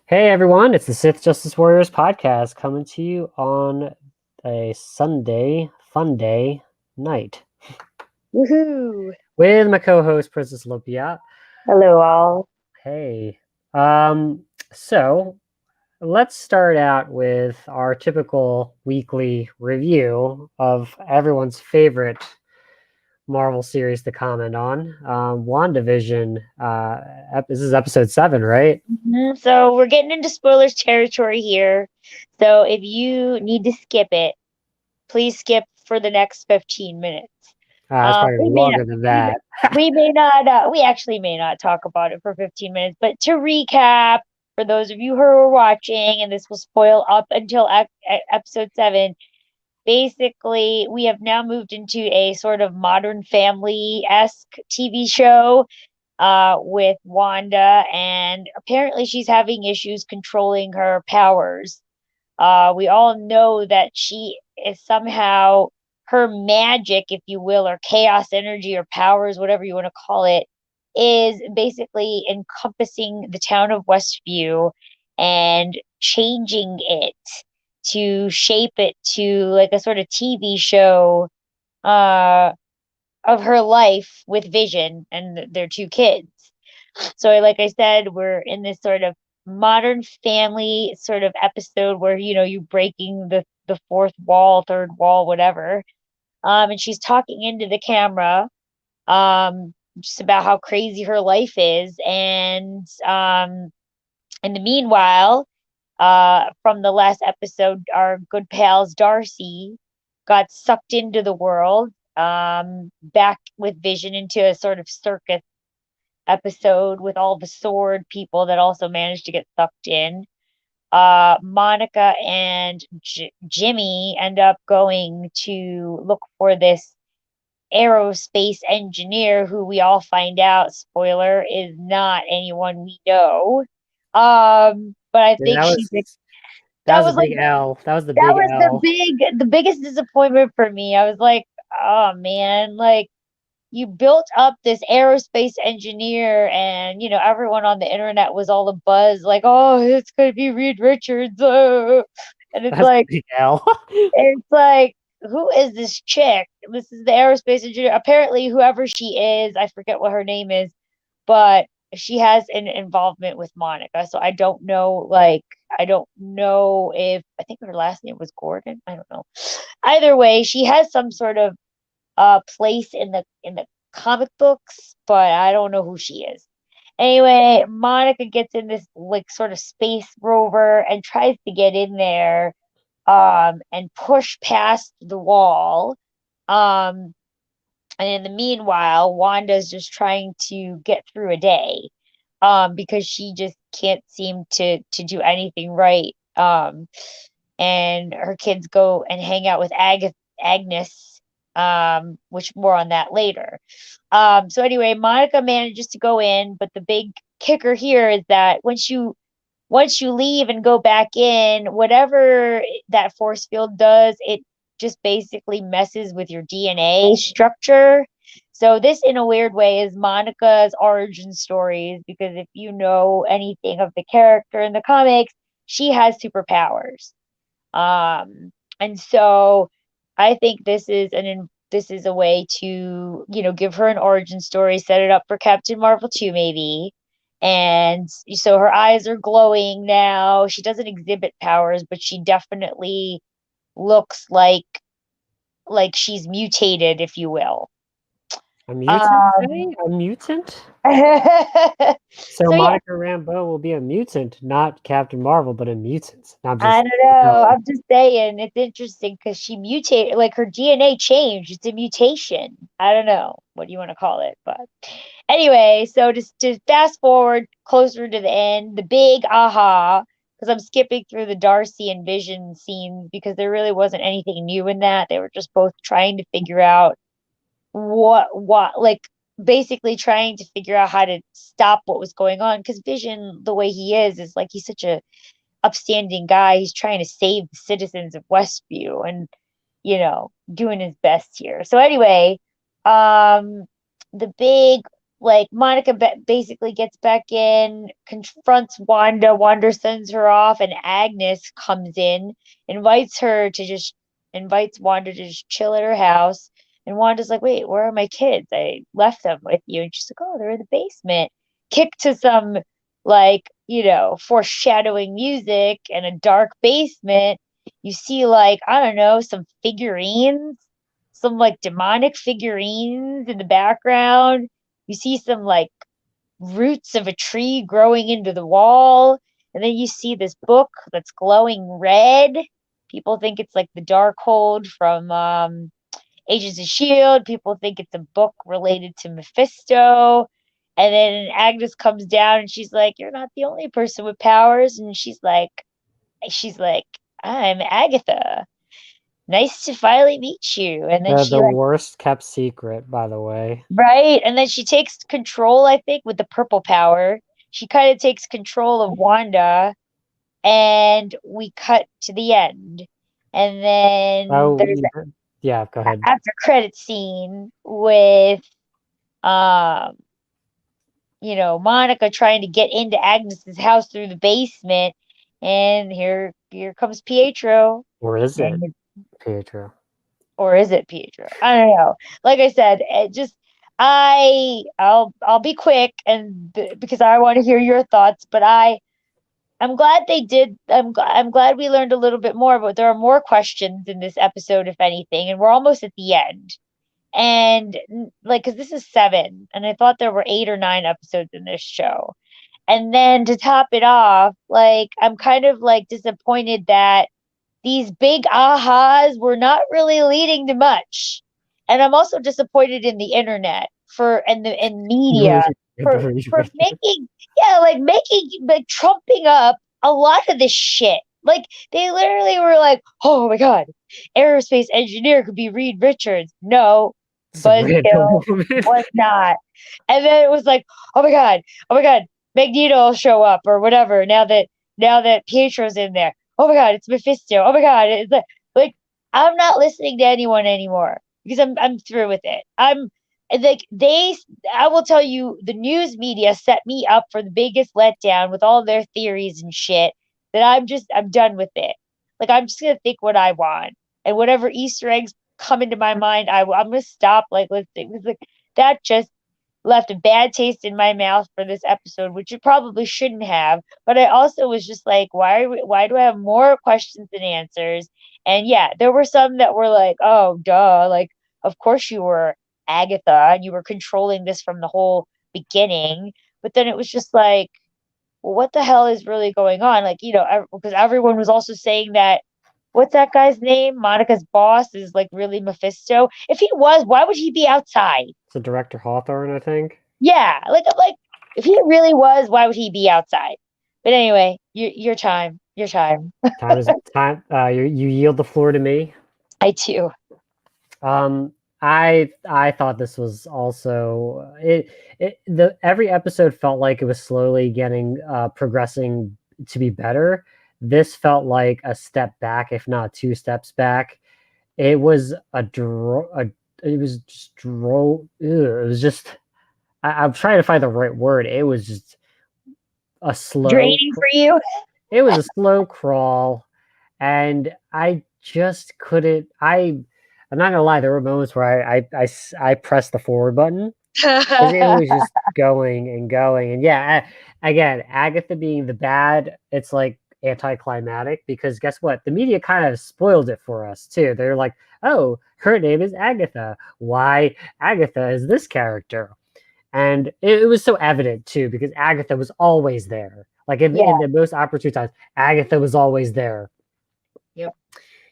Hey everyone, it's the Sith Justice Warriors podcast coming to you on a Sunday fun day night Woohoo! with my co-host Princess Lopia. Hello, all. Hey, um, so let's start out with our typical weekly review of everyone's favorite Marvel series to comment on. WandaVision. This is episode 7, right? So we're getting into spoilers territory here. So if you need to skip it, please skip for the next 15 minutes. It's probably We may not, longer than we may, that. we may not, we actually may not talk about it for 15 minutes. But to recap, for those of you who are watching, and this will spoil up until episode 7. Basically, we have now moved into a sort of Modern Family-esque TV show with Wanda, and apparently she's having issues controlling her powers. We all know that she is somehow her magic, if you will, or chaos energy or powers, whatever you want to call it, is basically encompassing the town of Westview and changing it to shape it to like a sort of TV show uh, of her life with Vision and their two kids. So, like I said, we're in this sort of Modern Family sort of episode where you breaking the fourth wall, third wall, whatever. And she's talking into the camera, just about how crazy her life is, and in the meanwhile, from the last episode, our good pals Darcy got sucked into the world, back with Vision into a sort of circus episode with all the sword people that also managed to get sucked in. Monica and Jimmy end up going to look for this aerospace engineer who we all find out, spoiler, is not anyone we know. But I Yeah, think she's that that was a was like big L. That was the that big was L. the biggest disappointment for me. I was like, oh man, like you built up this aerospace engineer, and everyone on the internet was all a buzz like, oh, it's gonna be Reed Richards. And That's a big L. it's like, who is this chick? This is the aerospace engineer. Apparently whoever she is, I forget what her name is, but she has an involvement with Monica. So I don't know, like, I don't know if I think her last name was Gordon. I don't know. Either way, she has some sort of place in the comic books, but I don't know who she is. Anyway, Monica gets in this like sort of space rover and tries to get in there, and push past the wall. Um, and in the meanwhile, Wanda's just trying to get through a day, because she just can't seem to do anything right. And her kids go and hang out with Agnes, which more on that later. So anyway, Monica manages to go in, but the big kicker here is that once you leave and go back in, whatever that force field does, it just basically messes with your DNA structure. So this, in a weird way, is Monica's origin stories, because if you know anything of the character in the comics, she has superpowers. And so I think this is a way to, give her an origin story, set it up for Captain Marvel 2 maybe. And so her eyes are glowing now. She doesn't exhibit powers, but she definitely looks like she's mutated, if you will. A mutant, Um, say? A mutant? So so yeah, Monica Rambeau will be a mutant, not Captain Marvel, but a mutant. I'm I just don't know. no. I'm just saying it's interesting because she mutated, like her DNA changed. It's a mutation. I don't know what you want to call it, but anyway, so just to fast forward closer to the end, the big aha, because I'm skipping through the Darcy and Vision scenes because there really wasn't anything new in that. They were just both trying to figure out like basically trying to figure out how to stop what was going on, because Vision, the way he is like he's such a upstanding guy. He's trying to save the citizens of Westview and, doing his best here. So anyway, um, the big like Monica basically gets back in, confronts Wanda. Wanda sends her off, and Agnes comes in, invites her to just invites Wanda to just chill at her house. And Wanda's like, "Wait, where are my kids? I left them with you." And she's like, "Oh, they're in the basement." Kick to some like, foreshadowing music and a dark basement. You see like, I don't know, some figurines, some like demonic figurines in the background. You see some like roots of a tree growing into the wall. And then you see this book that's glowing red. People think it's like the Darkhold from Agents of Shield. People think it's a book related to Mephisto. And then Agnes comes down and she's like, "You're not the only person with powers." And she's like, "I'm Agatha. Nice to finally meet you." And then she The like, worst kept secret, by the way. right? And then she takes control, I think, with the purple power. She kind of takes control of Wanda, and we cut to the end. And then Oh, there's yeah, go an ahead. after credit scene with um, Monica trying to get into Agnes's house through the basement. And here comes Pietro. Or is it, And Pietro? or is it Pietro? I don't know. Like I said, it just I'll be quick and because I want to hear your thoughts, but I'm glad they did. I'm glad we learned a little bit more, but there are more questions in this episode, if anything, and we're almost at the end. And like, because this is 7, and I thought there were 8 or 9 episodes in this show. And then to top it off, like, I'm kind of like disappointed that these big ahas were not really leading to much. And I'm also disappointed in the internet for and the and media for making, yeah, like making, like trumping up a lot of this shit. Like they literally were like, "Oh my god, aerospace engineer could be Reed Richards." No, It's a random Buzzkill woman. was not. And then it was like, oh my god, Magneto will show up or whatever. Now that Pietro's in there, oh my god, it's Mephisto. Oh my god, it's like I'm not listening to anyone anymore because I'm through with it. I'm like I will tell you, the news media set me up for the biggest letdown with all their theories and shit that I'm done with it. Like I'm just gonna think what I want, and whatever Easter eggs come into my mind, I'm gonna stop like listening. Because like that just left a bad taste in my mouth for this episode, which it probably shouldn't have. But I also was just like, why do I have more questions than answers? And yeah, there were some that were like, "Oh, duh, like of course you were Agatha and you were controlling this from the whole beginning." But then it was just like, well, what the hell is really going on? Like, because everyone was also saying that, what's that guy's name? Monica's boss is like really Mephisto. If he was, why would he be outside? It's a director Hawthorne, I think. Yeah, like I'm like, if he really was, why would he be outside? But anyway, your time, your time. Time is time. You yield the floor to me. I too. Um, I thought this was also the every episode felt like it was slowly getting progressing to be better. This felt like a step back, if not 2 steps back. It was a draw. It was just draw. It was just. I'm trying to find the right word. It was just a slow. Draining for you? It was a slow crawl, and I just couldn't. I'm not gonna lie. There were moments where I pressed the forward button because it was just going and going. And yeah, again, Agatha being the bad, it's like anticlimactic because guess what? The media kind of spoiled it for us too. They're like, oh, her name is Agatha. Why Agatha is this character? And it was so evident too because Agatha was always there. Like in Yeah. the most opportune times, Agatha was always there. Yep.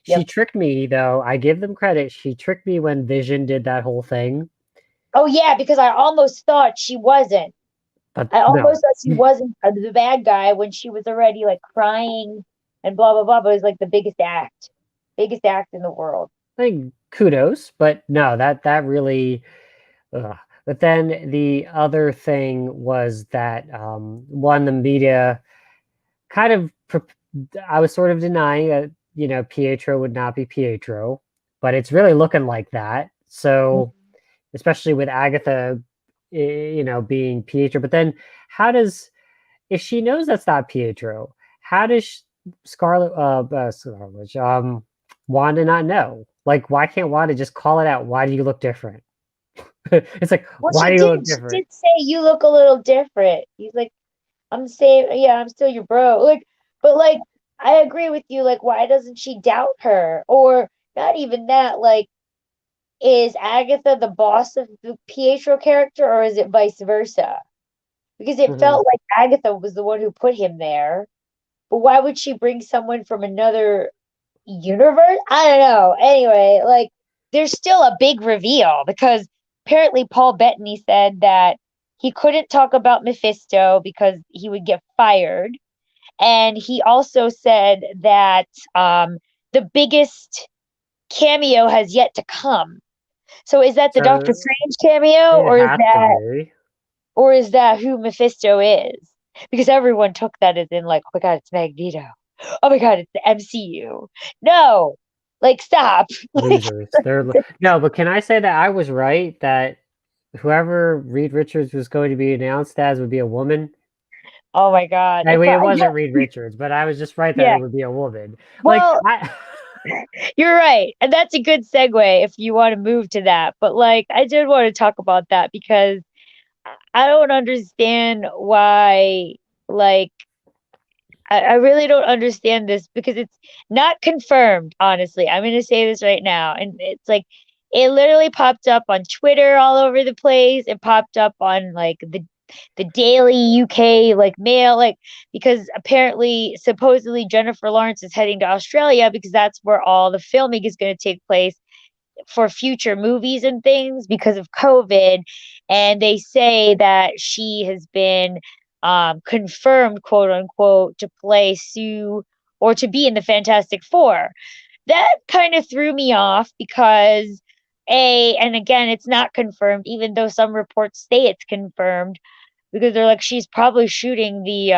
She Yep. tricked me though. I give them credit. She tricked me when Vision did that whole thing. Oh yeah, because I almost thought she wasn't. But I no, almost thought she wasn't the bad guy when she was already like crying and blah blah blah. But it was like the biggest act in the world. like kudos, but no, that really. Ugh. But then the other thing was that one, the media kind of. I was sort of denying that Pietro would not be Pietro, but it's really looking like that. So especially with Agatha, being Pietro. But then how does if she knows that's not Pietro, how does Scarlet, Wanda not know? Like, why can't Wanda just call it out? Why do you look different? It's like, Well, why she do you did. look She different? did say you look a little different. He's like, I'm saying, yeah, I'm still your bro. Like, but like, I agree with you. Like, why doesn't she doubt her? Or not even that. Like, is Agatha the boss of the Pietro character, or is it vice versa? Because it Hmm. felt like Agatha was the one who put him there. But why would she bring someone from another universe? I don't know. Anyway, like there's still a big reveal because apparently Paul Bettany said that he couldn't talk about Mephisto because he would get fired. And he also said that the biggest cameo has yet to come. So is that the Doctor So Strange cameo, it has to be. or is that who Mephisto is? Because everyone took that as in like, oh my god, it's Magneto. Oh my god, it's the MCU. No, like stop. Like, Losers. No, but can I say that I was right that whoever Reed Richards was going to be announced as would be a woman? oh my god, I mean, it yeah, wasn't Reed Richards, but I was just right that yeah. it would be a woman. Like Well, I, you're right, and that's a good segue if you want to move to that. But like, I did want to talk about that because I don't understand why. Like I really don't understand this because it's not confirmed, honestly. I'm going to say this right now. And it's like, it literally popped up on Twitter all over the place. It popped up on like the Daily UK like mail, like because apparently, supposedly Jennifer Lawrence is heading to Australia because that's where all the filming is going to take place for future movies and things because of COVID. And they say that she has been confirmed, quote unquote, to play Sue or to be in the Fantastic Four. That kind of threw me off because and again, it's not confirmed, even though some reports say it's confirmed, because they're like she's probably shooting the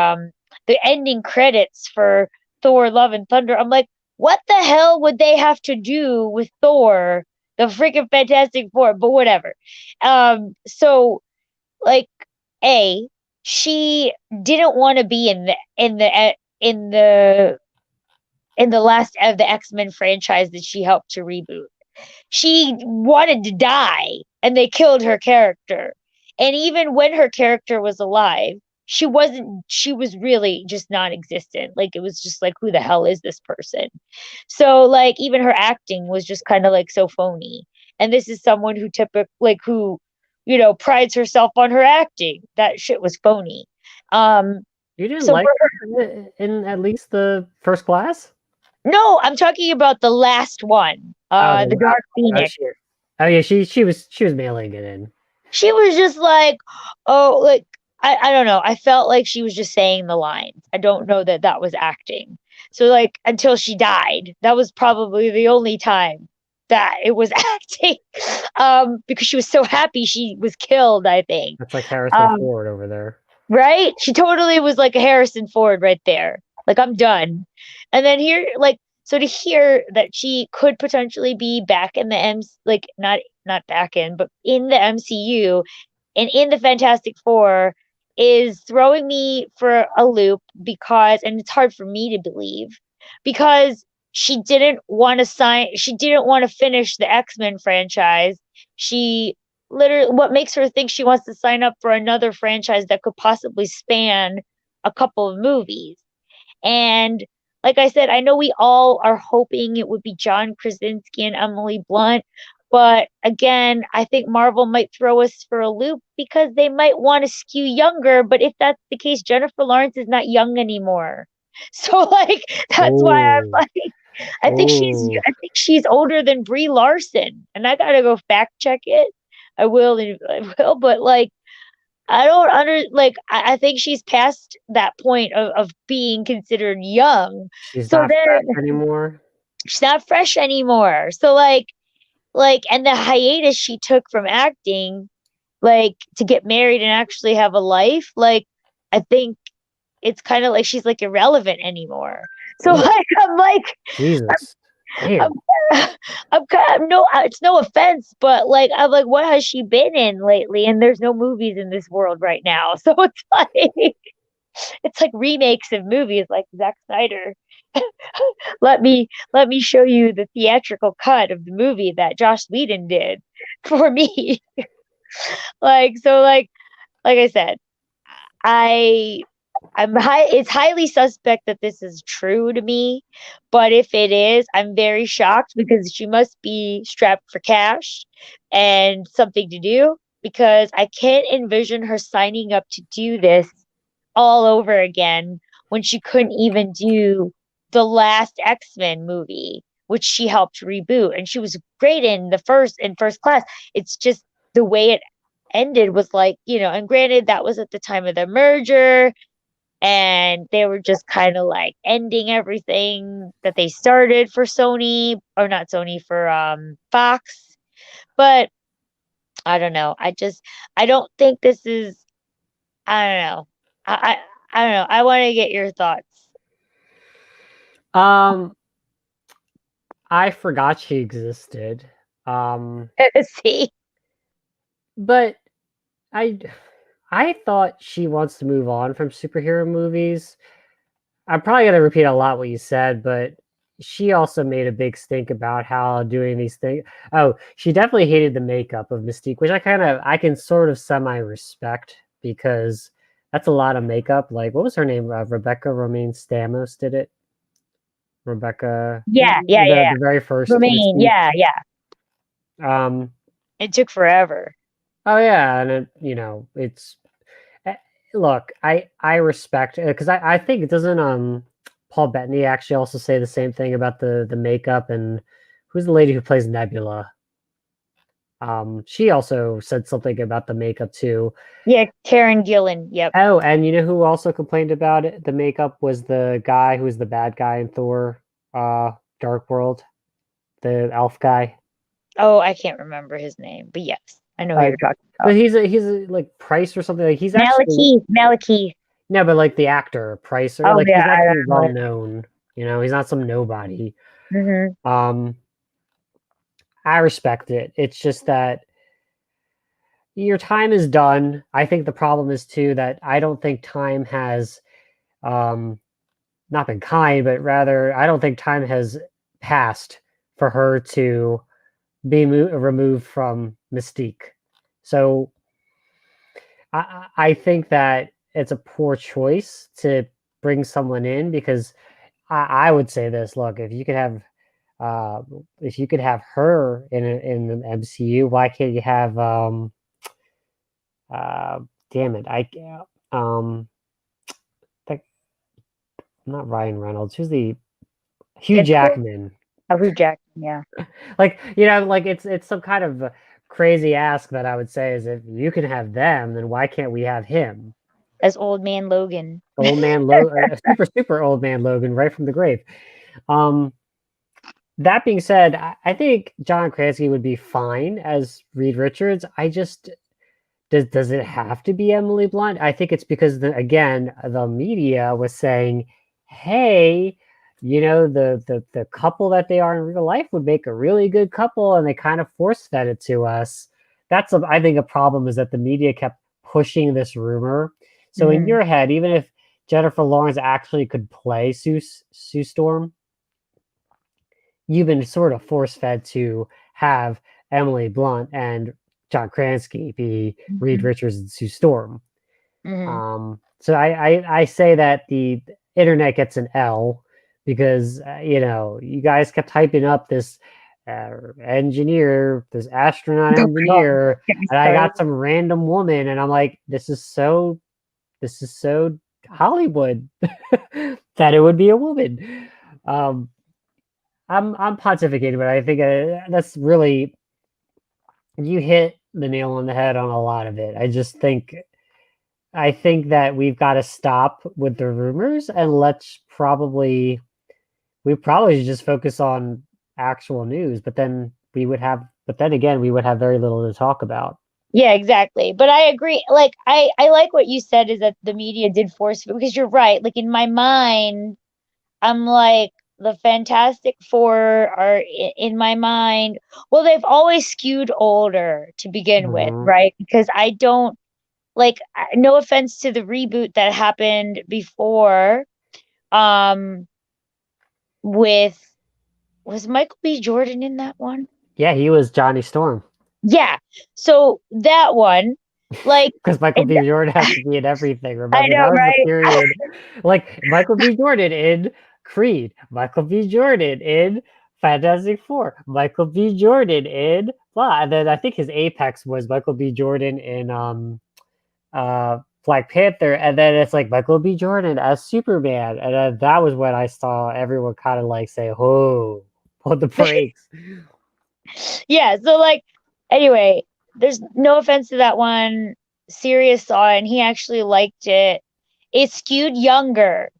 ending credits for Thor Love and Thunder. I'm like, what the hell would they have to do with Thor, the freaking Fantastic Four? But whatever. So like A, she didn't want to be in the last of the X-Men franchise that she helped to reboot. She wanted to die and they killed her character. And even when her character was alive, she was really just non-existent. Like it was just like, who the hell is this person? So like even her acting was just kind of like so phony. And this is someone who prides herself on her acting. That shit was phony. Um you didn't so like for her in at least the first class. no, I'm talking about the last one, Oh, the Dark oh, Phoenix. she, oh yeah, she was mailing it in. She was just like, oh, like I don't know. I felt like she was just saying the lines. I don't know that that was acting. So like until she died, that was probably the only time that it was acting. Because she was so happy she was killed, I think. That's like Harrison Um, Ford over there. right? She totally was like a Harrison Ford right there. Like I'm done. And then here, like, so to hear that she could potentially be back in the like not back in, but in the MCU and in the Fantastic Four is throwing me for a loop because, and it's hard for me to believe because she didn't want to finish the X-Men franchise. She literally, what makes her think she wants to sign up for another franchise that could possibly span a couple of movies? And like I said, I know we all are hoping it would be John Krasinski and Emily Blunt, but again, I think Marvel might throw us for a loop because they might want to skew younger. But if that's the case, Jennifer Lawrence is not young anymore. So like that's why I'm Oh, like oh, I think she's older than Brie Larson. And I gotta go fact check it. I will I will, but like I don't I think she's past that point of being considered young. she's So not fresh then anymore. she's not fresh anymore. So and the hiatus she took from acting, like to get married and actually have a life, like I think it's kind of like she's like irrelevant anymore. So Ugh, like I'm like Jesus. I'm, Damn. I'm kind of, no, it's no offense, but like, I'm like, what has she been in lately? And there's no movies in this world right now. So it's like remakes of movies like Zack Snyder. Let me show you the theatrical cut of the movie that Joss Whedon did for me. Like I said, I it's highly suspect that this is true to me, but if it is, I'm very shocked because she must be strapped for cash and something to do because I can't envision her signing up to do this all over again when she couldn't even do the last X-Men movie, which she helped reboot. And she was great in first class. It's just the way it ended was like, and granted, that was at the time of the merger, and they were just kind of like ending everything that they started for Sony, or not Sony, for Fox. But I don't know. I don't think this is I don't know. I don't know. I want to get your thoughts. Um, I forgot she existed. Um, See? but I I thought she wants to move on from superhero movies. I'm probably gonna repeat a lot what you said, but she also made a big stink about how doing these things. Oh, she definitely hated the makeup of Mystique, which I can sort of semi respect because that's a lot of makeup. Like, what was her name? Rebecca Romaine Stamos did it. Rebecca, Yeah, yeah, yeah, yeah. the very first Remain. Mystique. Yeah, yeah. Um, It took forever. oh yeah, and it's eh, look, I respect because I think it doesn't Paul Bettany actually also say the same thing about the makeup and who's the lady who plays Nebula? She also said something about the makeup too. Yeah, Karen Gillan. Yep. Oh, and you know who also complained about it? The makeup was the guy who was the bad guy in Thor, Dark World, the elf guy. Oh, I can't remember his name, but yes, I know who Uh, you're talking but about. he's a, like Price or something. Like he's actually Malekith. Malekith. no, but like the actor Price or Oh like yeah, he's I actually don't well know. known. He's not some nobody. Hmm. Um, I respect it. It's just that your time is done. I think the problem is too that I don't think time has um not been kind, but rather I don't think time has passed for her to be removed from Mystique. So I think that it's a poor choice to bring someone in because I would say this: look, uh, if you could have her in the MCU, why can't you have uh, damn it, um, like, not Ryan Reynolds, who's the Hugh Deadpool. Jackman? Oh, Hugh Jackman. Yeah, Like like it's some kind of crazy ask that I would say is if you can have them, then why can't we have him? as Old Man Logan. Old man super old man Logan, right from the grave. Um, that being said, I think John Krasinski would be fine as Reed Richards. I just does it have to be Emily Blunt? I think it's because again the media was saying, "Hey, the couple that they are in real life would make a really good couple," and they kind of force fed it to us. I think a problem is that the media kept pushing this rumor. So in Hmm. your head, even if Jennifer Lawrence actually could play Sue Storm, you've been sort of force fed to have Emily Blunt and John Krasinski be Reed Hmm. Richards and Sue Storm. Hmm. So I say that the internet gets an L because you guys kept hyping up this engineer, this astronaut Oh my God, engineer, get me and I started. got some random woman, and I'm like, this is so Hollywood that it would be a woman. Um, I'm pontificating, but I think that's really you hit the nail on the head on a lot of it. I think that we've got to stop with the rumors and we probably should just focus on actual news. But then again, we would have very little to talk about. Yeah, exactly. But I agree. Like I like what you said is that the media did force it because you're right. Like in my mind, I'm like the Fantastic Four are in my mind. Well, they've always skewed older to begin with, Hmm. right? Because I don't like, no offense to the reboot that happened before, um, with, was Michael B. Jordan in that one? Yeah, he was Johnny Storm Yeah. So that one, like, because Michael and B. Jordan has to be in everything. I Remember, know, that was the right? period. Like Michael B. Jordan in Creed, Michael B. Jordan in Fantastic Four, Michael B. Jordan in blah. And then I think his apex was Michael B. Jordan in Black Panther, and then it's like Michael B. Jordan as Superman, and then that was when I saw everyone kind of like say, "Oh, pull the brakes." Yeah, so like, anyway, there's no offense to that one. Sirius saw it and he actually liked it. It skewed younger.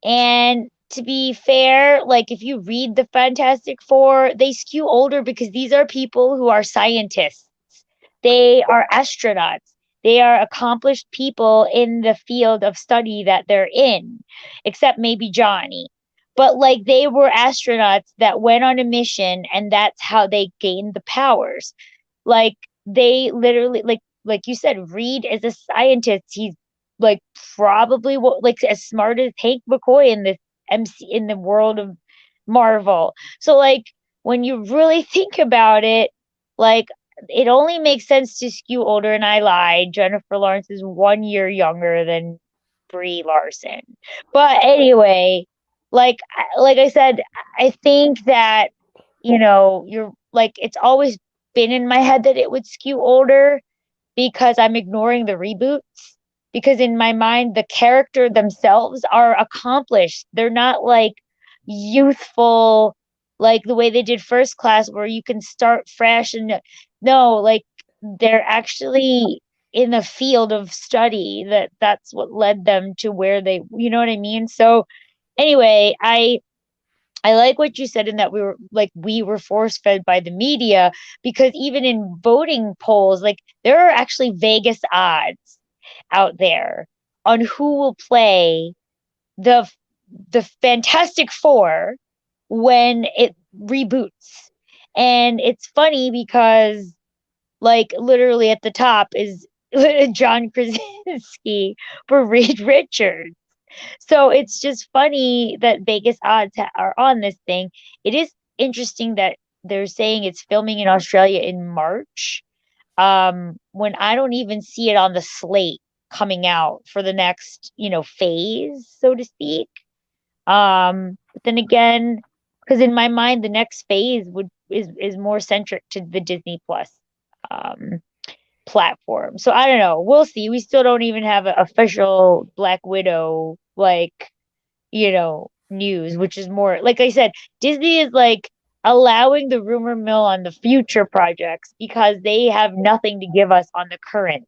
And to be fair, like if you read the Fantastic Four, they skew older because these are people who are scientists. They are astronauts. They are accomplished people in the field of study that they're in, except maybe Johnny. But like they were astronauts that went on a mission and that's how they gained the powers. Like they literally, like you said, Reed is a scientist. He's like probably like as smart as Hank McCoy in this MC in the world of Marvel. So like when you really think about it, like it only makes sense to skew older. And I lied. Jennifer Lawrence is 1 year younger than Brie Larson. But anyway, like I said, I think that you're like it's always been in my head that it would skew older because I'm ignoring the reboots. Because in my mind, the character themselves are accomplished. They're not like youthful, like the way they did First Class, where you can start fresh. And no, like they're actually in the field of study that's what led them to where you know what I mean? So anyway, I like what you said in that we were force fed by the media because even in voting polls, like there are actually Vegas odds out there on who will play the the Fantastic Four when it reboots. And it's funny because like literally at the top is John Krasinski for Reed Richards. So it's just funny that Vegas odds are on this thing. It is interesting that they're saying it's filming in Australia in March, when I don't even see it on the slate coming out for the next, phase, so to speak. But then again, because in my mind, the next phase is more centric to the Disney Plus um platform. So I don't know. We'll see. We still don't even have an official Black Widow news, which is more like I said, Disney is like allowing the rumor mill on the future projects because they have nothing to give us on the current.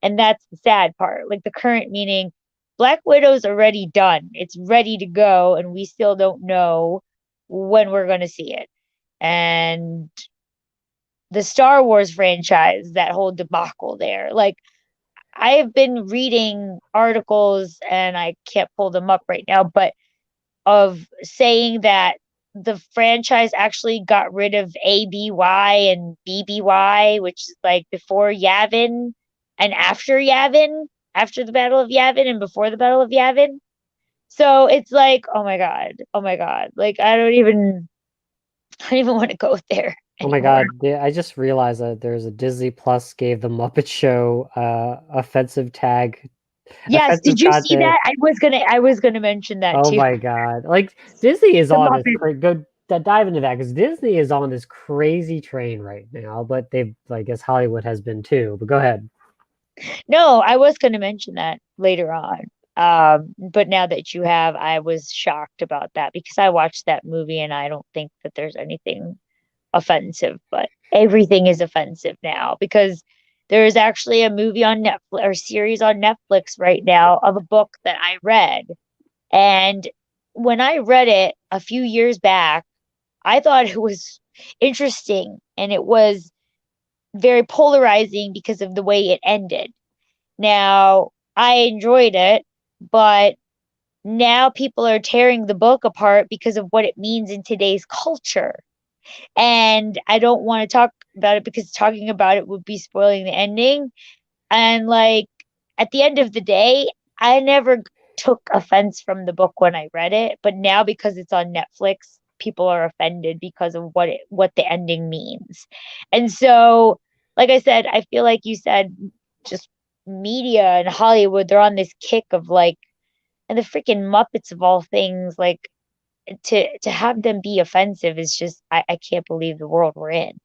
And that's the sad part. Like the current meaning Black Widow's already done. It's ready to go, and we still don't know when we're going to see it. And the Star Wars franchise, that whole debacle there. Like I've been reading articles and I can't pull them up right now, but of saying that the franchise actually got rid of ABY and BBY, which is like before Yavin and after Yavin, after the Battle of Yavin and before the Battle of Yavin. So it's like, oh my God, oh my God. Like I don't even want to go there Oh my anymore. God, I just realized that there's a Disney Plus gave the Muppet Show offensive tag, Yes, offensive did you see content. that? I was gonna mention that Oh too. my God, like Disney is The on this Muppet. go dive into that because Disney is on this crazy train right now, but they've, I guess Hollywood has been too. But go ahead. No, I was gonna mention that later on. But now that you have, I was shocked about that because I watched that movie and I don't think that there's anything offensive, but everything is offensive now because there is actually a movie on Netflix or series on Netflix right now of a book that I read. And when I read it a few years back, I thought it was interesting and it was very polarizing because of the way it ended. Now, I enjoyed it, but now people are tearing the book apart because of what it means in today's culture. And I don't want to talk about it because talking about it would be spoiling the ending. And like at the end of the day, I never took offense from the book when I read it, but now because it's on Netflix, people are offended because of what the ending means. And so, like I said, I feel like you said just media and Hollywood, they're on this kick of like, and the freaking Muppets of all things, like to have them be offensive is just I can't believe the world we're in.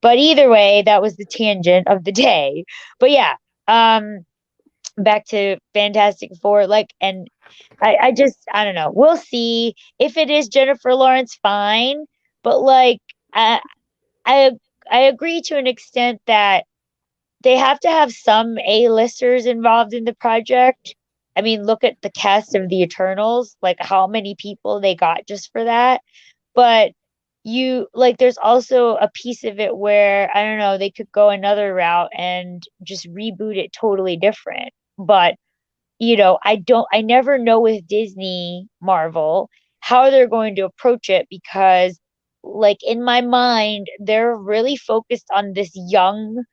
But either way, that was the tangent of the day. But yeah, um back to Fantastic Four, like, and I just I don't know. We'll see. If it is Jennifer Lawrence, fine. But like I I agree to an extent that they have to have some A-listers involved in the project. I mean, look at the cast of the Eternals, like how many people they got just for that. But you like there's also a piece of it where I don't know, they could go another route and just reboot it totally different. But I never know with Disney Marvel how they're going to approach it because like in my mind they're really focused on this young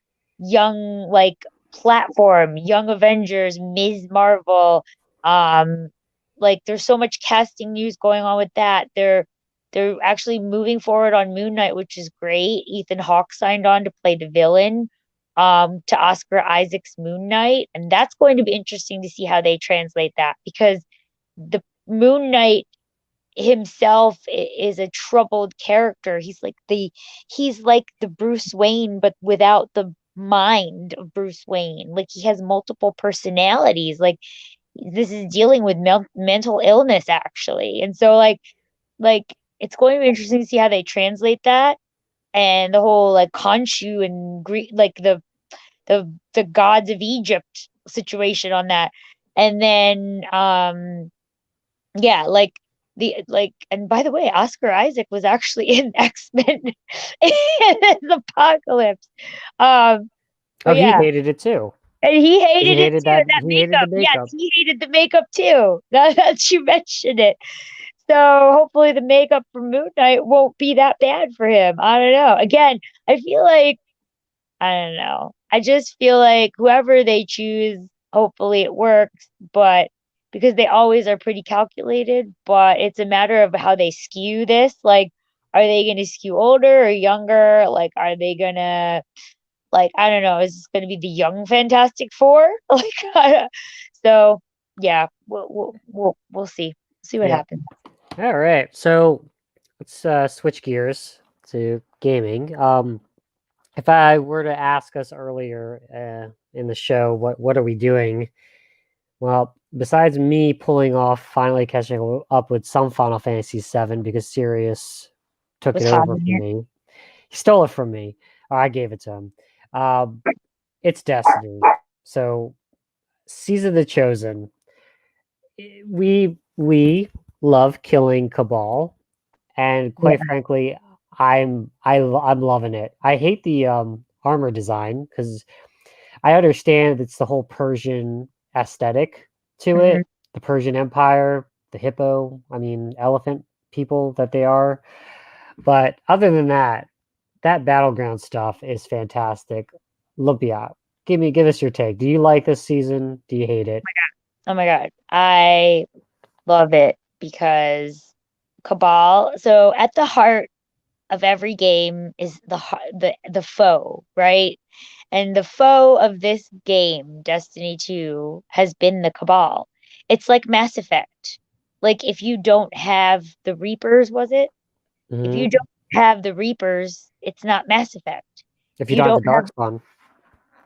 like platform, Young Avengers, Ms. Marvel. Um like there's so much casting news going on with that. They're actually moving forward on Moon Knight, which is great. Ethan Hawke signed on to play the villain to Oscar Isaac's Moon Knight, and that's going to be interesting to see how they translate that because the Moon Knight himself is a troubled character. He's like the Bruce Wayne, but without the mind of Bruce Wayne. Like he has multiple personalities. Like this is dealing with mental illness actually, and so like it's going to be interesting to see how they translate that and the whole like Khonshu and Greek, like the gods of Egypt situation on that. And then yeah, like the like and by the way, Oscar Isaac was actually in X-Men in Apocalypse. Um Oh, but he yeah. hated it too. And he He hated it hated too, that. that He hated the makeup. Yes, makeup. he hated the makeup too. Now that you mentioned it. So hopefully the makeup for Moon Knight won't be that bad for him. I don't know. Again, I feel like I don't know. I just feel like whoever they choose, hopefully it works, but because they always are pretty calculated, but it's a matter of how they skew this. Like, are they going to skew older or younger? Like, are they going to, like, I don't know, is this going to be the young Fantastic Four? Like, so yeah, we'll see. See what Yeah. happens. All right. So let's switch gears to gaming. If I were to ask us earlier in the show, what are we doing? Well, besides me pulling off finally catching up with some Final Fantasy VII because Sirius took Was it hot over in from here. me. He stole it from me. Or I gave it to him. Um, it's Destiny. So, Season of the Chosen. We love killing Cabal, and Yeah. quite frankly, I'm loving it. I hate the armor design because I understand it's the whole Persian aesthetic to Mhm. it, the Persian Empire, the hippo, I mean, elephant people that they are. But other than that, that battleground stuff is fantastic. Lumpia, give us your take. Do you like this season? Do you hate it? Oh my God. I love it because Cabal. So at the heart of every game is the foe, right? And the foe of this game, Destiny 2, has been the Cabal. It's like Mass Effect. Like if you don't have the Reapers, was it? If Hmm. you don't have the Reapers, it's not Mass Effect. If If you you don't have don't the have Darkspawn.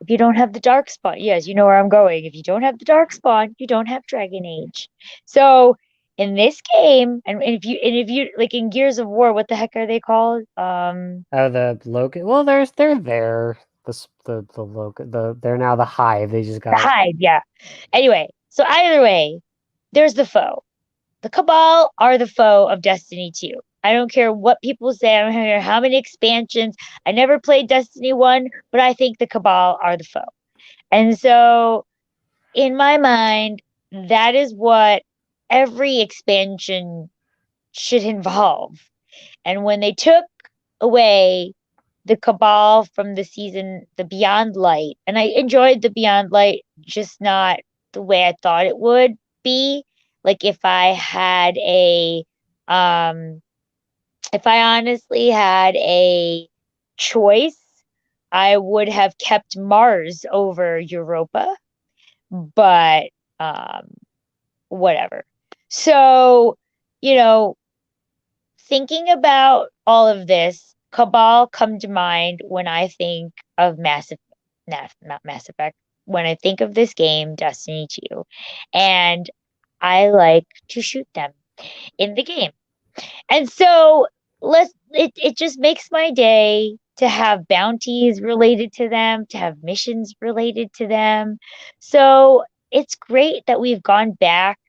if you don't have the Darkspawn, yes, you know where I'm going. If you don't have the Darkspawn, you don't have Dragon Age. So in this game, and if you like in Gears of War, what the heck are they called? Oh, the Logan. Well, they're there. The Logan. They're now the Hive. They just The got. Hive, yeah. Anyway, so either way, there's the foe. The Cabal are the foe of Destiny 2. I don't care what people say. I don't care how many expansions. I never played Destiny 1, but I think the Cabal are the foe. And so in my mind, that is what every expansion should involve. And when they took away the Cabal from the season, the Beyond Light, and I enjoyed the Beyond Light, just not the way I thought it would be. Like um if I honestly had a choice, I would have kept Mars over Europa, but um whatever. So, you know, thinking about all of this, Cabal come to mind when I think of not Mass Effect, when I think of this game, Destiny 2, and I like to shoot them in the game. And so it just makes my day to have bounties related to them, to have missions related to them. So it's great that we've gone back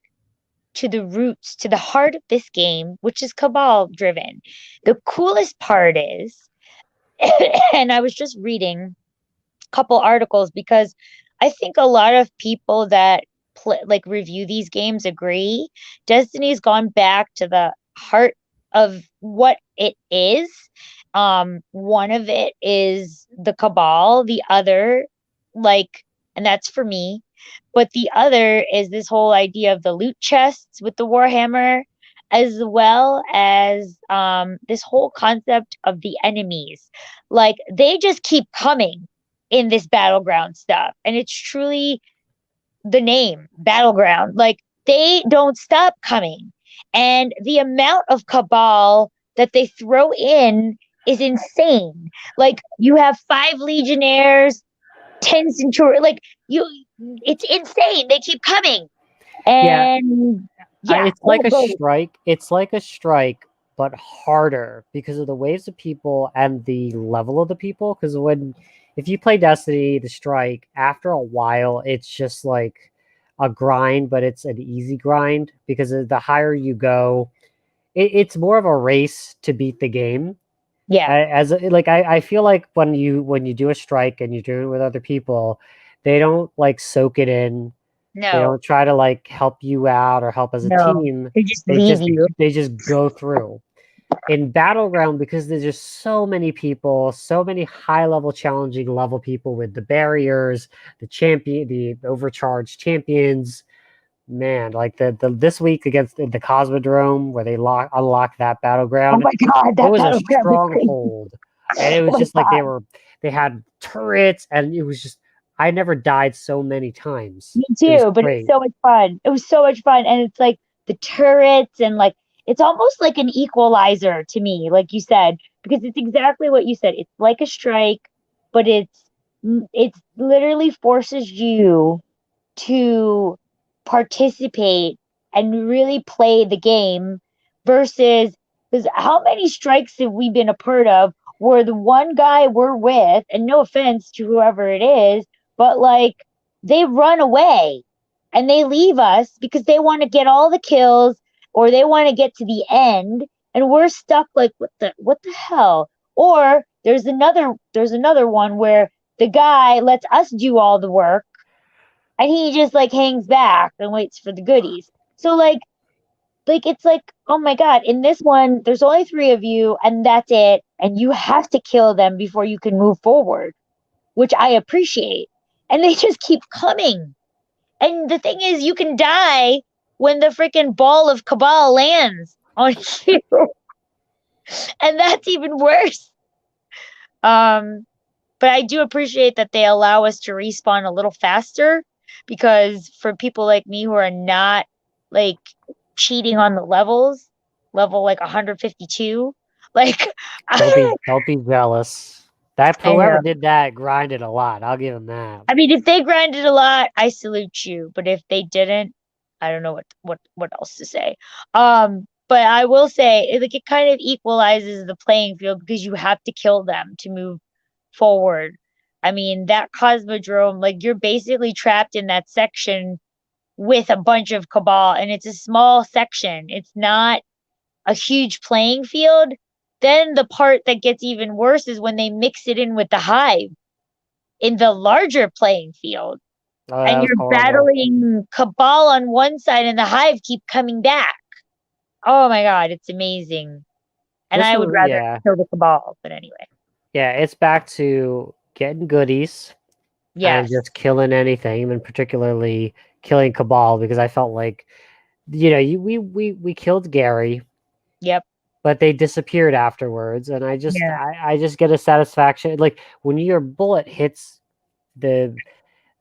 to the roots, to the heart of this game, which is Cabal driven. The coolest part is, and I was just reading a couple articles because I think a lot of people that like review these games agree. Destiny's gone back to the heart of what it is. One of it is the Cabal, the other, like, and that's for me, but the other is this whole idea of the loot chests with the Warhammer, as well as this whole concept of the enemies. Like, they just keep coming in this battleground stuff. And it's truly the name, battleground. Like, they don't stop coming. And the amount of Cabal that they throw in is insane. Like, you have 5 Legionnaires, 10 Centurions, like, you, it's insane. They keep coming. Yeah, And yeah, it's oh, like a go. strike. It's like a strike, but harder because of the waves of people and the level of the people. Because if you play Destiny, the strike, after a while, it's just like a grind, but it's an easy grind because the higher you go, it's more of a race to beat the game. Yeah, I feel like when you do a strike and you're doing it with other people, they don't like soak it in. They no, don't try to like help you out or help as a no. team. They just They leave just you. they just go through. In Battleground, because there's just so many people, so many high level challenging level people with the barriers, the overcharged champions. Man, like the this week against the Cosmodrome where they unlock that Oh battleground, my God, it that was a battleground was crazy. stronghold. And it Oh was my just like God. they had turrets and it was just I never died so many times. Me It was too, but it was great. so much fun. It was so much fun. And it's like the turrets and like it's almost like an equalizer to me, like you said, because it's exactly what you said. It's like a strike, but it's literally forces you to participate and really play the game versus because how many strikes have we been a part of where the one guy we're with, and no offense to whoever it is, but like they run away and they leave us because they want to get all the kills or they want to get to the end and we're stuck like what the hell? Or there's another one where the guy lets us do all the work and he just like hangs back and waits for the goodies. So like it's like, oh my God, in this one there's only 3 of you and that's it, and you have to kill them before you can move forward, which I appreciate. And they just keep coming. And the thing is, you can die when the freaking ball of Cabal lands on you, and that's even worse. Um, but I do appreciate that they allow us to respawn a little faster because for people like me who are not like cheating on the levels, level like 152, like I Don't be jealous. That whoever know. did that grinded a lot. I'll give him that. I mean, if they grinded a lot, I salute you. But if they didn't, I don't know what else to say. But I will say, like, it kind of equalizes the playing field because you have to kill them to move forward. I mean, that Cosmodrome, like, you're basically trapped in that section with a bunch of Cabal, and it's a small section. It's not a huge playing field. Then the part that gets even worse is when they mix it in with the Hive in the larger playing field. Oh, that And was you're horrible. battling Cabal on one side and the Hive keep coming back. Oh my God, it's amazing. And This I would was rather yeah. kill the Cabal, but anyway. Yeah, it's back to getting goodies and Yes. just killing anything, and particularly killing Cabal because I felt like we killed Gary, Yep. but they disappeared afterwards, and Yeah. I just get a satisfaction like when your bullet hits the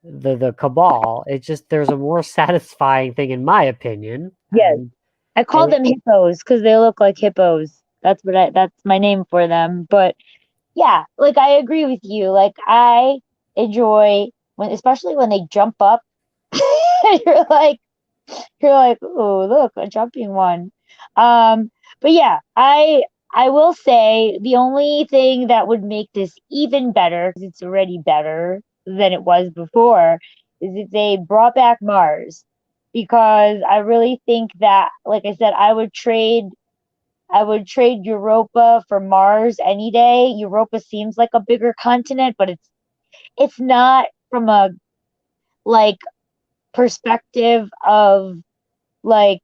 the Cabal, it just there's a more satisfying thing in my opinion, Yes. I call and them hippos because they look like hippos. That's my name for them. But yeah, like I agree with you. Like I enjoy when especially when they jump up. You're like you're like, oh, look, a jumping one. But yeah, I will say the only thing that would make this even better, because it's already better than it was before, is if they brought back Mars. Because I really think that, like I said, I would trade Europa for Mars any day. Europa seems like a bigger continent, but it's not from a like perspective of like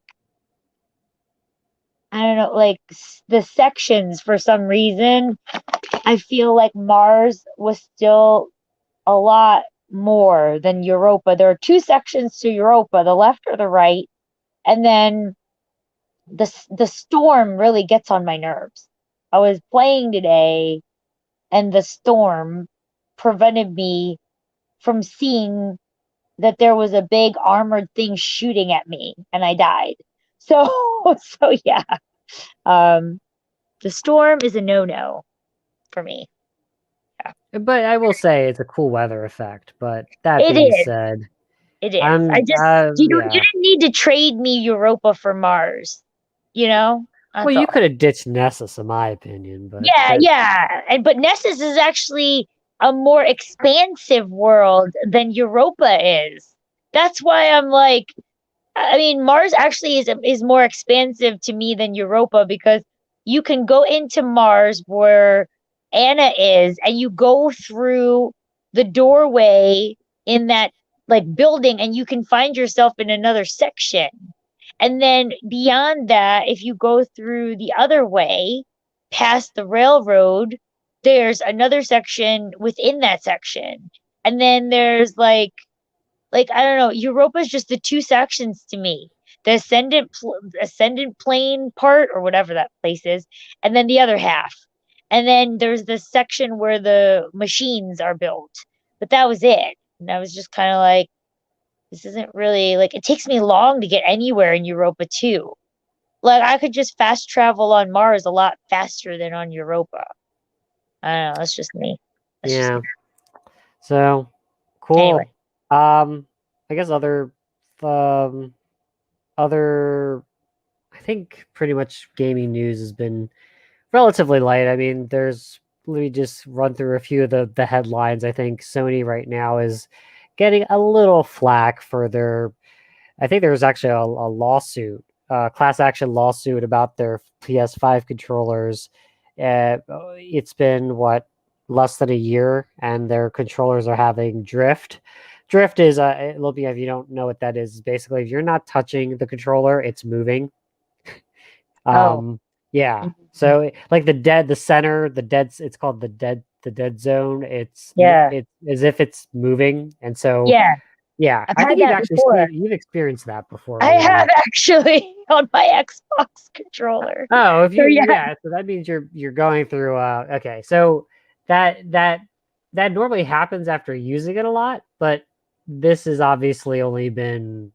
I don't know, like the sections for some reason. I feel like Mars was still a lot more than Europa. There are two sections to Europa, the left or the right, and then the storm really gets on my nerves. I was playing today, and the storm prevented me from seeing that there was a big armored thing shooting at me, and I died. So, so yeah. Um, the storm is a no-no for me. Yeah. but I will say it's a cool weather effect. But that It being is. said, It is. I just you yeah. didn't need to trade me Europa for Mars. You know? Well, That's you all. could have ditched Nessus, in my opinion, but Yeah, that yeah. And but Nessus is actually a more expansive world than Europa is. That's why I'm like, I mean, Mars actually is more expansive to me than Europa because you can go into Mars where Anna is, and you go through the doorway in that like building, and you can find yourself in another section. And then beyond that, if you go through the other way, past the railroad, there's another section within that section. And then there's like I don't know, Europa's just the two sections to me. The ascendant plane part or whatever that place is, and then the other half. And then there's the section where the machines are built. But that was it. And I was just kind of like, this isn't really like it takes me long to get anywhere in Europa too. Like I could just fast travel on Mars a lot faster than on Europa. I don't know, that's just me. That's just yeah. me. So Anyway. cool. I guess um other I think pretty much gaming news has been relatively light. I mean, let me just run through a few of the headlines. I think Sony right now is getting a little flack for their I think there was actually a lawsuit, class action lawsuit about their PS5 controllers. It's been what less than a year, and their controllers are having drift. Drift is a little bit if you don't know what that is. Basically, if you're not touching the controller, it's moving. Oh. Yeah. Mhm. So like the center, the dead. It's called the dead zone. Yeah. It's as if it's moving, and so Yeah. yeah, I've I think had that before. you've experienced that before, I have maybe. actually on my Xbox controller. Oh, if So you yeah, yeah, so that means you're going through okay. So that that that normally happens after using it a lot, but this has obviously only been,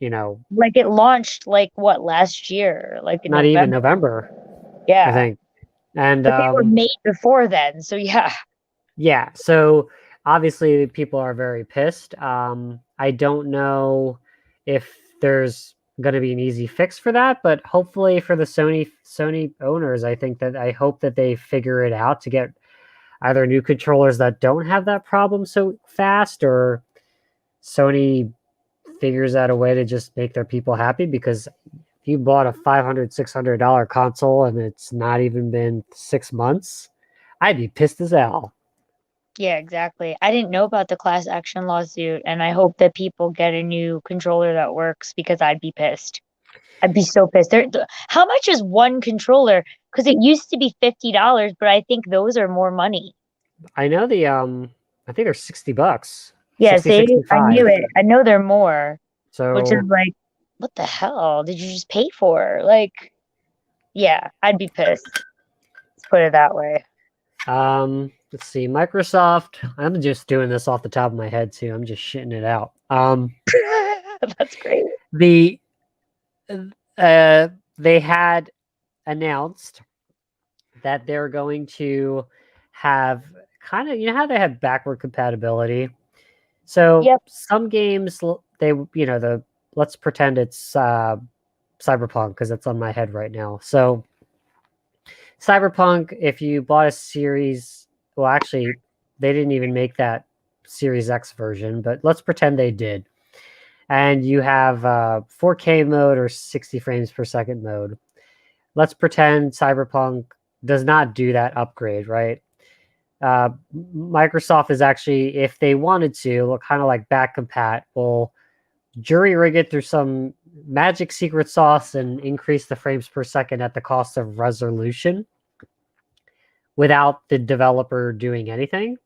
you know, like it launched like what last year, like in not even November. November, I Yeah. think. And But they were made before then. So yeah. yeah, so obviously people are very pissed. I don't know if there's going to be an easy fix for that, but hopefully for the Sony owners, I hope that they figure it out to get either new controllers that don't have that problem so fast, or Sony figures out a way to just make their people happy. Because if you bought a $500 $600 console and it's not even been 6 months, I'd be pissed as hell. Yeah, exactly. I didn't know about the class action lawsuit, and I hope that people get a new controller that works because I'd be pissed. I'd be so pissed. How much is one controller? Because it used to be $50, but I think those are more money. I know I think they're $60, Yeah, 60, see, I knew 65. it. I know they're more, which is So like, what the hell did you just pay for? Like, yeah, I'd be pissed. Let's put it that way. let's see, Microsoft. I'm just doing this off the top of my head too. I'm just shitting it out. That's great. The uh they had announced that they're going to have kind of, you know how they have backward compatibility. So Yep. some games they, the let's pretend it's Cyberpunk because it's on my head right now. So Cyberpunk, if you bought a series, well, actually, they didn't even make that Series X version, but let's pretend they did. And you have 4K mode or 60 frames per second mode. Let's pretend Cyberpunk does not do that upgrade, right? Uh, Microsoft is actually, if they wanted to, kind of like back compat, will jury rig it through some magic secret sauce and increase the frames per second at the cost of resolution without the developer doing anything.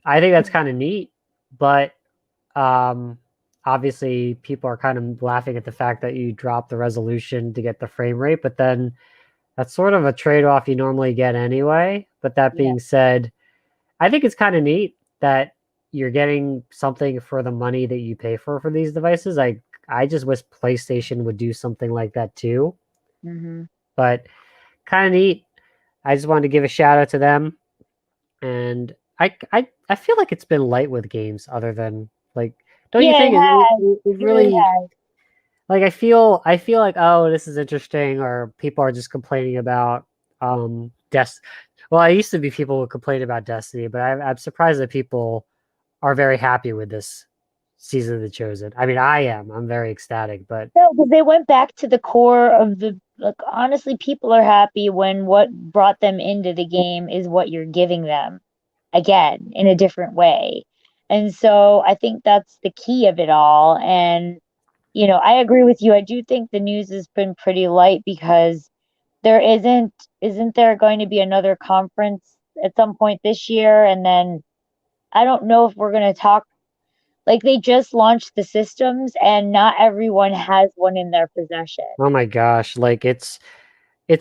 I think that's kind of neat, but um, obviously people are kind of laughing at the fact that you drop the resolution to get the frame rate, but then that's sort of a trade-off you normally get anyway. But that Yeah. being said, I think it's kind of neat that you're getting something for the money that you pay for these devices. I just wish PlayStation would do something like that too, Hmm. but kind of neat. I just wanted to give a shout out to them, and I feel like it's been light with games other than like, don't you Yeah, it think has. it It really really, has. like, I feel like, oh, this is interesting, or people are just complaining about Des. Well, I used to be people would complain about Destiny, but I'm surprised that people are very happy with this season of The Chosen. I mean, I am. I'm very ecstatic, but No, because they went back to the core of the, like, honestly, people are happy when what brought them into the game is what you're giving them again in a different way. And so I think that's the key of it all. And, I agree with you. I do think the news has been pretty light because there isn't there going to be another conference at some point this year? And then I don't know if we're going to talk, like, they just launched the systems and not everyone has one in their possession. oh my gosh, like it's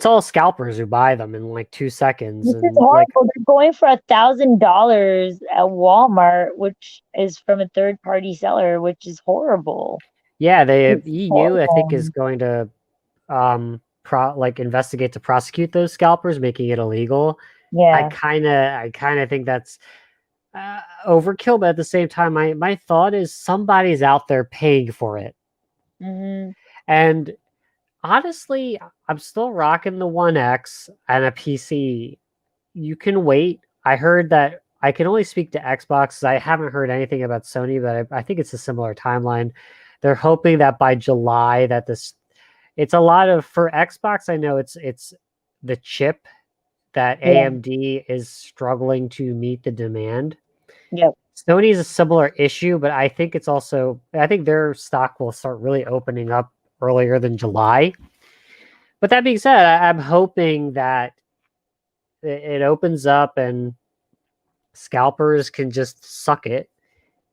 all scalpers who buy them in like 2 seconds, This is and like, horrible. They're going for $1,000 at Walmart, which is from a third party seller, which is horrible. yeah, the It's EU I think is horrible. going to investigate to prosecute those scalpers, making it illegal. Yeah. I kind of think that's overkill, but at the same time, my thought is somebody's out there paying for it, Hmm. and honestly, I'm still rocking the One X and a PC. You can wait. I heard that I can only speak to Xbox. I haven't heard anything about Sony, but I think it's a similar timeline. They're hoping that by July that this, it's a lot of, for Xbox. I know it's the chip that Yeah. AMD is struggling to meet the demand. Yep. Sony is a similar issue, but I think it's also, I think their stock will start really opening up earlier than July. But that being said, I'm hoping that it opens up and scalpers can just suck it,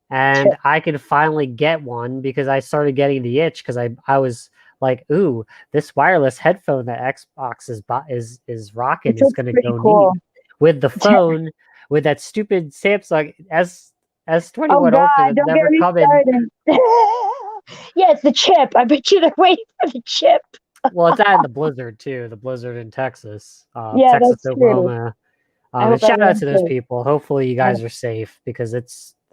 Sure. and I can finally get one because I started getting the itch because I was like, ooh, this wireless headphone that Xbox is rocking Which is looks gonna pretty go neat cool. with the phone, with that stupid Samsung Oh S21 Ultra God, that's don't get never me coming. started. Yeah, it's the chip. I bet you they're waiting for the chip. Well, it's at the Blizzard too, the Blizzard in Texas, Yeah, Texas, that's true. Oklahoma. I And hope shout out everyone's to those safe. people. Hopefully, you Yeah. guys are safe because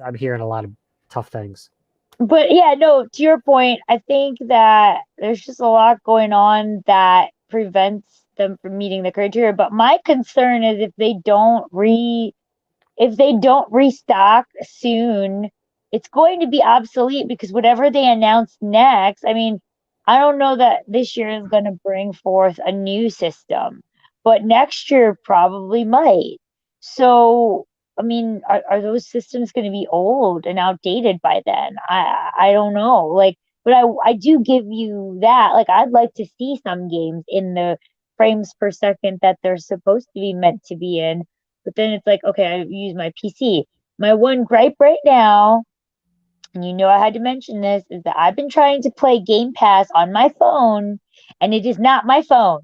I'm hearing a lot of tough things. But yeah, no, to your point, I think that there's just a lot going on that prevents them from meeting the criteria. But my concern is if they don't restock soon, it's going to be obsolete because whatever they announce next, I mean, I don't know that this year is going to bring forth a new system, but next year probably might. So I mean, are those systems going to be old and outdated by then? I don't know. Like, but I do give you that. Like, I'd like to see some games in the frames per second that they're supposed to be meant to be in. But then it's like, okay, I use my PC. My one gripe right now, and you know I had to mention this, is that I've been trying to play Game Pass on my phone, and it is not my phone.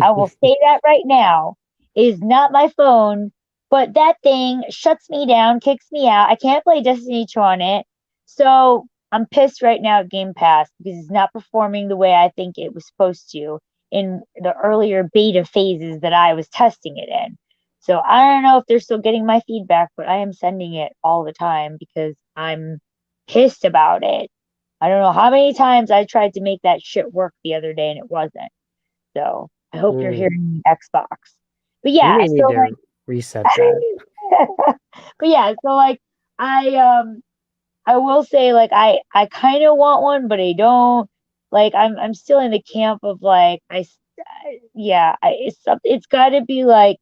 I will say that right now. It is not my phone, but that thing shuts me down, kicks me out. I can't play Destiny 2 on it. So I'm pissed right now at Game Pass because it's not performing the way I think it was supposed to in the earlier beta phases that I was testing it in. So I don't know if they're still getting my feedback, but I am sending it all the time because I'm pissed about it. I don't know how many times I tried to make that shit work the other day and it wasn't. So I hope you're Mm, hearing me, Xbox. But we yeah, may need so like to reset that. but yeah, so like I will say like I kind of want one, but I don't. Like I'm still in the camp of like yeah, it's got to be like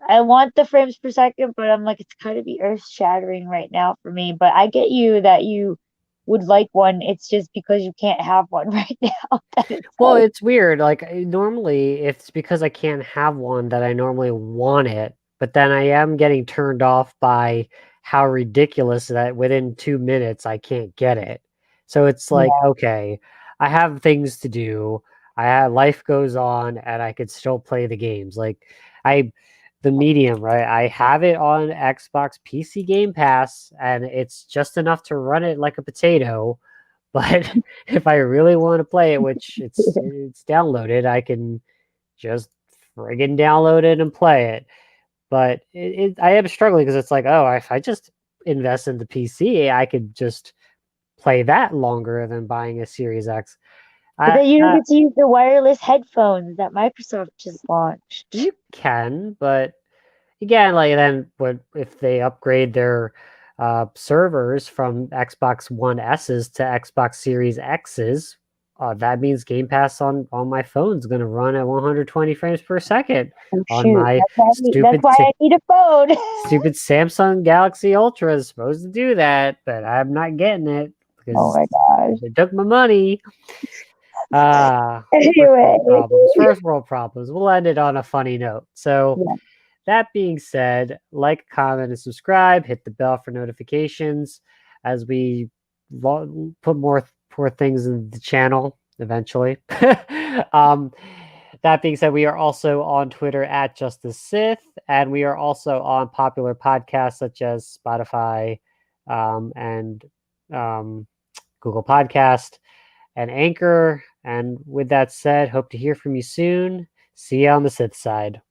I want the frames per second, but I'm like, it's gotta be earth shattering right now for me. But I get you that you would like one. It's just because you can't have one right now that it's Well, so it's weird. Like normally, it's because I can't have one that I normally want it, but then I am getting turned off by how ridiculous that within 2 minutes I can't get it. So it's like, yeah. okay, I have things to do. I have life goes on, and I could still play the games. Like I, the medium, right? I have it on Xbox PC Game Pass, and it's just enough to run it like a potato, but if I really want to play it, which it's downloaded, I can just friggin' download it and play it. But I am struggling because it's like, oh, if I just invest in the PC, I could just play that longer than buying a Series X. But I, then you don't I get to use the wireless headphones that Microsoft just launched. you can, but again, like then what if they upgrade their servers from Xbox One S's to Xbox Series X's? That means Game Pass on my phone is going to run at 120 frames per second Oh on shoot, my that's why I need a phone. stupid Samsung Galaxy Ultra is supposed to do that, but I'm not getting it Oh because my gosh. they took my money. First Anyway. world problems. First world problems. We'll end it on a funny note. So Yeah, that being said, like, comment, and subscribe. Hit the bell for notifications as we put more things in the channel eventually. um, that being said, we are also on Twitter at Justice Sith, and we are also on popular podcasts such as Spotify and um, Google Podcast and Anchor. And with that said, hope to hear from you soon. See you on the Sith side.